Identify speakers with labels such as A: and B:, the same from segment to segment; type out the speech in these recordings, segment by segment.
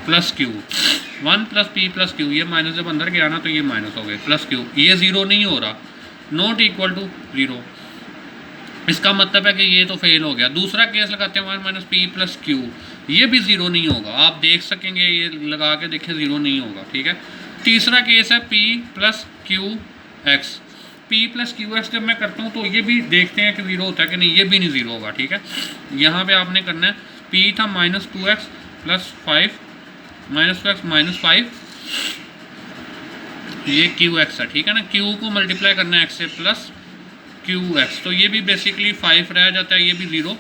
A: Plus Q, 1 plus P plus Q, ये minus जब अंदर गया ना तो ये माइनस हो गए, प्लस क्यू, ये ज़ीरो नहीं हो रहा, नॉट इक्वल टू ज़ीरो, इसका मतलब है कि ये तो फेल हो गया। दूसरा केस लगाते हैं 1 माइनस पी प्लस क्यू, ये भी ज़ीरो नहीं होगा, आप देख सकेंगे, ये लगा के देखें ज़ीरो नहीं होगा, ठीक है। तीसरा केस है P plus Q x, P plus Q x जब मैं करता हूँ तो ये भी देखते हैं कि ज़ीरो होता है कि नहीं, ये भी नहीं ज़ीरो होगा, ठीक है। यहाँ पे आपने करना है, पी था minus 2x plus 5, minus 2x minus 5, ये क्यू एक्स है, ठीक है ना। क्यू को मल्टीप्लाई करना है एक्स से प्लस क्यू एक्स, तो ये भी बेसिकली 5 रह जाता है, ये भी ज़ीरो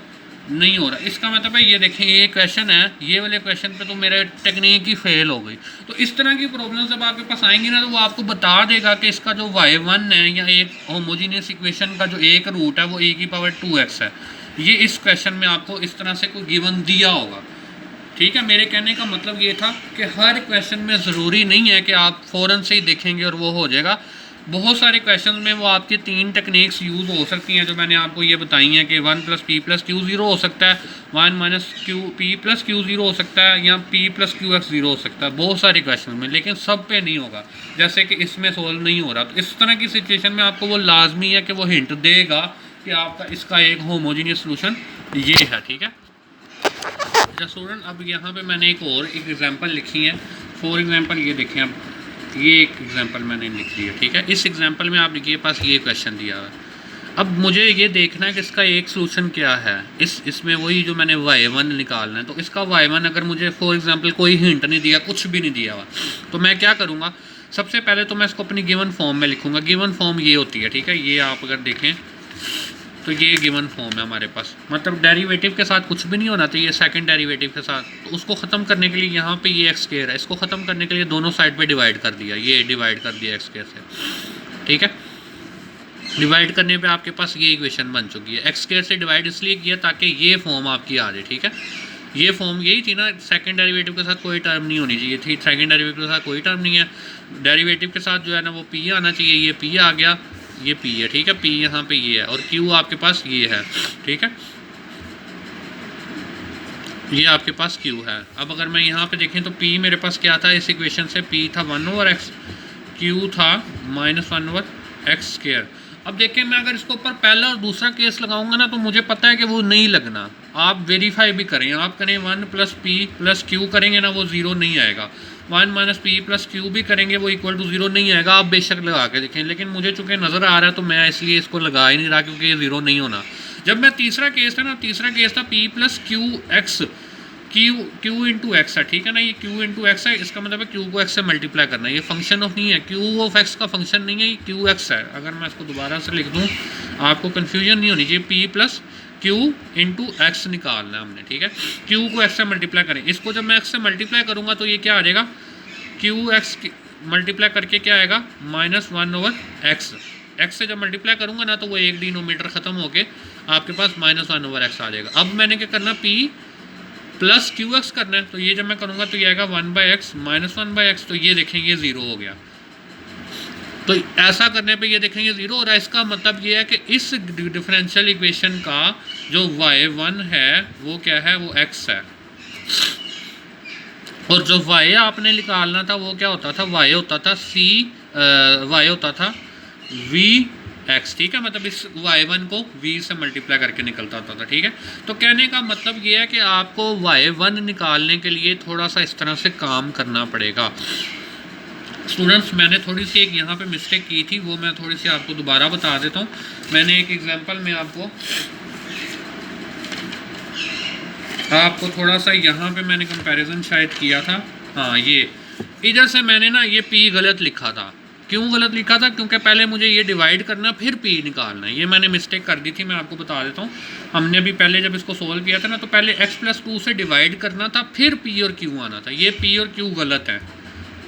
A: नहीं हो रहा। इसका मतलब है ये देखें, ये क्वेश्चन है, ये वाले क्वेश्चन पे तो मेरे टेक्निक ही फेल हो गई। तो इस तरह की प्रॉब्लम जब आपके पास आएंगी ना तो वो आपको बता देगा कि इसका जो y1 है या एक होमोजीनियस इक्वेशन का जो एक रूट है वो e की पावर 2x है, ये इस क्वेश्चन में आपको इस तरह से कोई गिवन दिया होगा, ठीक है। मेरे कहने का मतलब ये था कि हर क्वेश्चन में ज़रूरी नहीं है कि आप फ़ौरन से ही देखेंगे और वो हो जाएगा। बहुत सारे क्वेश्चन में वो आपकी 3 टेक्निक्स यूज़ हो सकती हैं जो मैंने आपको ये बताई हैं कि 1 plus P plus Q zero हो सकता है, 1 minus Q P plus Q zero हो सकता है, या P plus Q x zero हो सकता है, बहुत सारे क्वेश्चन में, लेकिन सब पे नहीं होगा, जैसे कि इसमें सोल्व नहीं हो रहा। तो इस तरह की सिचुएशन में आपको वो लाजमी है कि वो हिंट देगा कि आपका इसका एक होमोजीनियस सोल्यूशन ये है, ठीक है। अच्छा स्टूडेंट, अब यहाँ पे मैंने एक एग्जांपल लिखी है। फॉर एग्जांपल ये देखें, अब ये एक एग्जांपल मैंने लिख लिया, ठीक है। इस एग्जांपल में आपके पास ये क्वेश्चन दिया हुआ है। अब मुझे ये देखना है कि इसका एक सलूशन क्या है। इसमें वही जो मैंने y1 निकालना है, तो इसका y1 अगर मुझे फॉर एग्जांपल कोई हिंट नहीं दिया, कुछ भी नहीं दिया हुआ, तो मैं क्या करूँगा, सबसे पहले तो मैं इसको अपनी गिवन फॉर्म में लिखूँगा। गिवन फॉर्म ये होती है, ठीक है। ये आप अगर देखें तो ये गिवन फॉर्म है हमारे पास, मतलब डेरिवेटिव के साथ कुछ भी नहीं होना चाहिए, सेकंड डेरिवेटिव के साथ। तो उसको ख़त्म करने के लिए यहाँ पे ये एक्स स्क्वायर है, इसको ख़त्म करने के लिए दोनों साइड पे डिवाइड कर दिया, ये डिवाइड कर दिया एक्स स्क्वायर से, ठीक है। डिवाइड करने पे आपके पास ये इक्वेशन बन चुकी है। एक्स स्क्वायर से डिवाइड इसलिए किया ताकि ये फॉर्म आपकी आ जाए, ठीक है। ये फॉर्म यही थी ना, सेकंड डेरिवेटिव के साथ कोई टर्म नहीं होनी चाहिए थी, सेकंड डेरिवेटिव के साथ कोई टर्म नहीं है, डेरिवेटिव के साथ जो है ना वो पी आना चाहिए, ये पी आ गया, ये पी है, ठीक है। पी यहाँ पे ये है और क्यू आपके पास ये है, ठीक है। ये आपके पास क्यू है। अब अगर मैं यहाँ पे देखें तो पी मेरे पास क्या था इस इक्वेशन से, पी था 1/x, क्यू था -1/x स्क्वायर। अब देखें, मैं अगर इसके ऊपर पहला और दूसरा केस लगाऊंगा ना तो मुझे पता है कि वो नहीं लगना। आप वेरीफाई भी करें, आप करें 1 प्लस पी प्लस क्यू करेंगे ना वो ज़ीरो नहीं आएगा, 1 माइनस पी प्लस क्यू भी करेंगे वो इक्वल टू ज़ीरो नहीं आएगा। आप बेशक लगा के देखें, लेकिन मुझे चूँकि नज़र आ रहा है तो मैं इसलिए इसको लगा ही नहीं रहा, क्योंकि ये ज़ीरो नहीं होना। जब मैं तीसरा केस था ना, तीसरा केस था P plus Q x, Q into x है, ठीक है ना। ये क्यू इंटू एक्स है, इसका मतलब है क्यू को एक्स से मल्टीप्लाई करना है। ये फंक्शन ऑफ नहीं है, क्यू ऑफ एक्स का फंक्शन नहीं है, ये क्यू एक्स है। अगर मैं इसको दोबारा से लिख दूँ आपको कन्फ्यूजन नहीं होनी चाहिए, P plus Q into x निकालना है हमने, ठीक है। क्यू को एक्स से मल्टीप्लाई करें, इसको जब मैं एक्स से मल्टीप्लाई करूँगा तो ये क्या आ जाएगा, क्यू एक्स मल्टीप्लाई करके क्या आएगा -1/x। एक्स से जब मल्टीप्लाई करूँगा ना तो वो एक डिनोमीटर ख़त्म होके आपके पास -1/x आ जाएगा। अब मैंने क्या करना, पी प्लस क्यू एक्स करना है, तो ये जब मैं करूँगा तो ये आएगा 1/x -1/x, तो ये देखेंगे ज़ीरो हो गया। तो ऐसा करने पे ये देखेंगे ज़ीरो हो रहा है। इसका मतलब ये है कि इस डिफरेंशियल इक्वेशन का जो y1 है वो क्या है, वो x है, और जो y आपने निकालना था वो क्या होता था, y होता था y होता था vx, ठीक है। मतलब इस y1 को v से मल्टीप्लाई करके निकलता होता था, ठीक है। तो कहने का मतलब ये है कि आपको y1 निकालने के लिए थोड़ा सा इस तरह से काम करना पड़ेगा। स्टूडेंट्स, मैंने थोड़ी सी एक यहाँ पे मिस्टेक की थी, वो मैं थोड़ी सी आपको दोबारा बता देता हूँ। मैंने एक एग्जांपल में आपको थोड़ा सा यहाँ पे मैंने कंपैरिजन शायद किया था। हाँ, ये इधर से मैंने ना ये पी गलत लिखा था। क्यों गलत लिखा था, क्योंकि पहले मुझे ये डिवाइड करना फिर पी निकालना है, ये मैंने मिस्टेक कर दी थी। मैं आपको बता देता हूँ, हमने अभी पहले जब इसको सोल्व किया था ना तो पहले x+2 से डिवाइड करना था, फिर पी और क्यू आना था। ये पी और क्यू गलत है,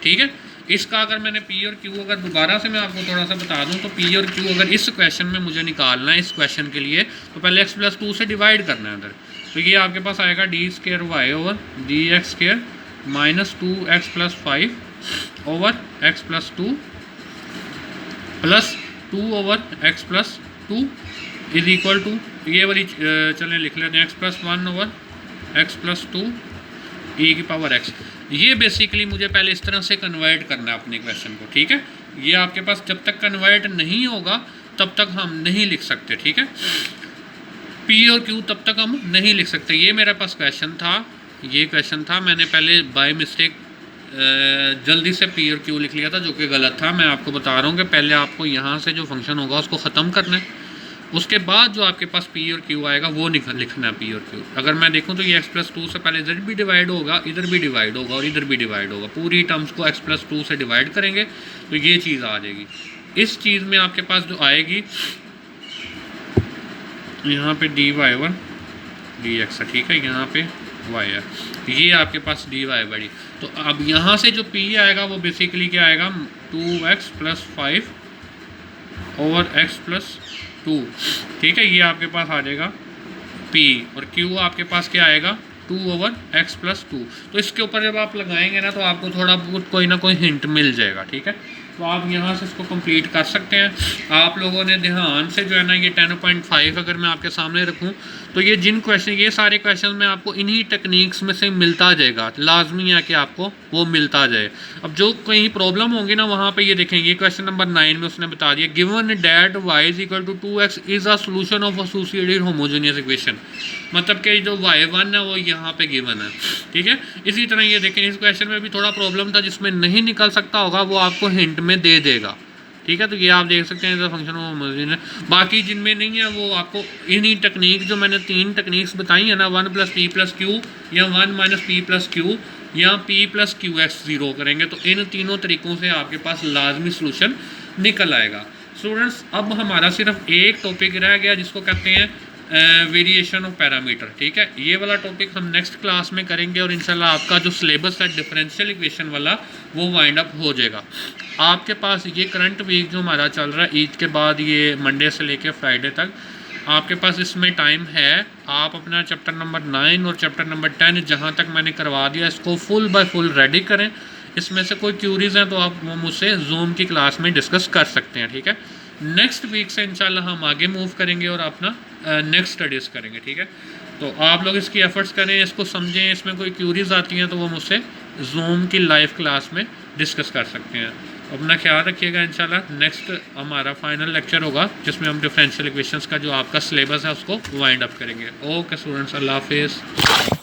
A: ठीक है। इसका अगर मैंने पी और क्यू अगर दोबारा से मैं आपको थोड़ा सा बता दूं तो पी और क्यू अगर इस क्वेश्चन में मुझे निकालना है, इस क्वेश्चन के लिए, तो पहले x+2 से डिवाइड करना है अंदर। तो ये आपके पास आएगा d² y/dx² -2x+5/x+2 plus 2/x+2 is equal to, ये वाली चलें लिख लेते हैं, x+1/x+2 e की पावर x। ये बेसिकली मुझे पहले इस तरह से कन्वर्ट करना है अपने क्वेश्चन को, ठीक है। ये आपके पास जब तक कन्वर्ट नहीं होगा तब तक हम नहीं लिख सकते, ठीक है। पी और क्यू तब तक हम नहीं लिख सकते। ये मेरे पास क्वेश्चन था, ये क्वेश्चन था, मैंने पहले बाय मिस्टेक जल्दी से पी और क्यू लिख लिया था, जो कि गलत था। मैं आपको बता रहा हूँ कि पहले आपको यहाँ से जो फंक्शन होगा उसको ख़त्म करना है, उसके बाद जो आपके पास पी और क्यू आएगा वो लिखना है पी और क्यू। अगर मैं देखूँ तो ये x+2 से पहले इधर भी डिवाइड होगा, इधर भी डिवाइड होगा और इधर भी डिवाइड होगा। पूरी टर्म्स को x+2 से डिवाइड करेंगे तो ये चीज़ आ जाएगी। इस चीज़ में आपके पास जो आएगी यहाँ पे dy1 dx है, ठीक है, यहाँ पे y है, ये आपके पास dy बड़ी। तो अब यहाँ से जो p आएगा वो बेसिकली क्या आएगा, 2x + 5 ओवर x+2, ठीक है। ये आपके पास आ जाएगा p और q आपके पास क्या आएगा 2 ओवर x+2। तो इसके ऊपर जब आप लगाएंगे ना तो आपको थोड़ा बहुत कोई ना कोई हिंट मिल जाएगा, ठीक है। तो आप यहाँ से इसको कंप्लीट कर सकते हैं। आप लोगों ने ध्यान से जो है ना ये 10.5 अगर मैं आपके सामने रखूँ तो ये जिन क्वेश्चन, ये सारे क्वेश्चन में आपको इन्हीं टेक्निक्स में से मिलता जाएगा, लाजमी है कि आपको वो मिलता जाए। अब जो कहीं प्रॉब्लम होंगी ना वहाँ पे ये देखेंगे, ये क्वेश्चन नंबर 9 में उसने बता दिया given that y = 2x is a solution of associated homogeneous equation, मतलब कि जो y1 है वो यहाँ पे गिवन है, ठीक है। इसी तरह ये देखें, इस क्वेश्चन में भी थोड़ा प्रॉब्लम था जिसमें नहीं निकल सकता होगा, वो आपको हिंट में दे देगा, ठीक है। तो ये आप देख सकते हैं फंक्शन ऑफ होमोजेनियस। बाकी जिनमें नहीं है वो आपको इन्हीं टेक्निक जो मैंने 3 टेक्निक्स बताई है ना, 1 + p + q या 1 - p + q या p + qx 0 करेंगे तो इन तीनों तरीक़ों से आपके पास लाजमी सलूशन निकल आएगा। स्टूडेंट्स अब हमारा सिर्फ एक टॉपिक रह गया जिसको कहते हैं वेरिएशन ऑफ पैरामीटर, ठीक है। ये वाला टॉपिक हम नेक्स्ट क्लास में करेंगे और इंशाल्लाह आपका जो सिलेबस है डिफरेंशियल इक्वेशन वाला वो वाइंड अप हो जाएगा। आपके पास ये करंट वीक जो हमारा चल रहा है ईद के बाद, ये मंडे से लेके फ्राइडे तक आपके पास इसमें टाइम है। आप अपना चैप्टर नंबर 9 और चैप्टर नंबर 10 जहाँ तक मैंने करवा दिया इसको फुल बाय फुल रेडी करें। इसमें से कोई क्यूरीज हैं तो आप वो मुझसे जूम की क्लास में डिस्कस कर सकते हैं, ठीक है। नेक्स्ट वीक से इंशाल्लाह हम आगे मूव करेंगे और अपना नेक्स्ट स्टडीज़ करेंगे, ठीक है। तो आप लोग इसकी एफर्ट्स करें, इसको समझें, इसमें कोई क्यूरीज आती हैं तो वो मुझसे जूम की लाइव क्लास में डिस्कस कर सकते हैं। अपना ख्याल रखिएगा। इंशाल्लाह नेक्स्ट हमारा फाइनल लेक्चर होगा जिसमें हम डिफरेंशियल इक्वेशंस का जो आपका सिलेबस है उसको वाइंड अप करेंगे। ओके स्टूडेंट्स, अल्लाह हाफिज़।